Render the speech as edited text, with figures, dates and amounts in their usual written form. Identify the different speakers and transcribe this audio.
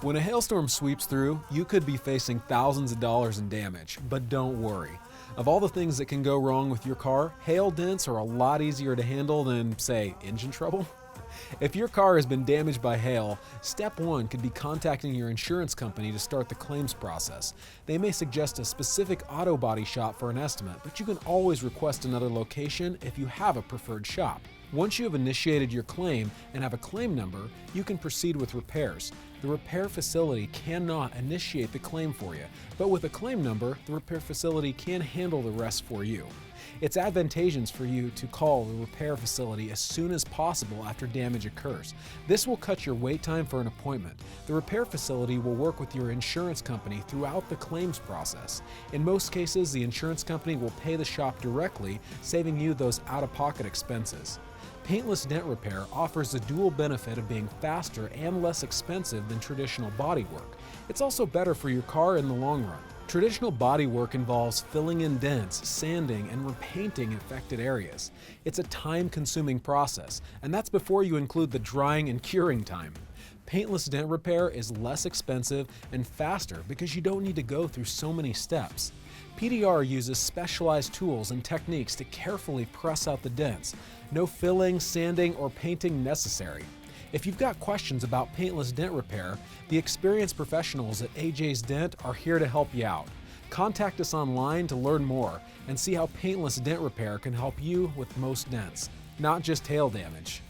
Speaker 1: When a hailstorm sweeps through, you could be facing thousands of dollars in damage, but don't worry. Of all the things that can go wrong with your car, hail dents are a lot easier to handle than, say, engine trouble. If your car has been damaged by hail, step one could be contacting your insurance company to start the claims process. They may suggest a specific auto body shop for an estimate, but you can always request another location if you have a preferred shop. Once you have initiated your claim and have a claim number, you can proceed with repairs. The repair facility cannot initiate the claim for you, but with a claim number, the repair facility can handle the rest for you. It's advantageous for you to call the repair facility as soon as possible after damage occurs. This will cut your wait time for an appointment. The repair facility will work with your insurance company throughout the claims process. In most cases, the insurance company will pay the shop directly, saving you those out-of-pocket expenses. Paintless Dent Repair offers the dual benefit of being faster and less expensive than traditional bodywork. It's also better for your car in the long run. Traditional bodywork involves filling in dents, sanding, and repainting affected areas. It's a time-consuming process, and that's before you include the drying and curing time. Paintless Dent Repair is less expensive and faster because you don't need to go through so many steps. PDR uses specialized tools and techniques to carefully press out the dents. No filling, sanding, or painting necessary. If you've got questions about paintless dent repair, the experienced professionals at AJ's Dent are here to help you out. Contact us online to learn more and see how paintless dent repair can help you with most dents, not just hail damage.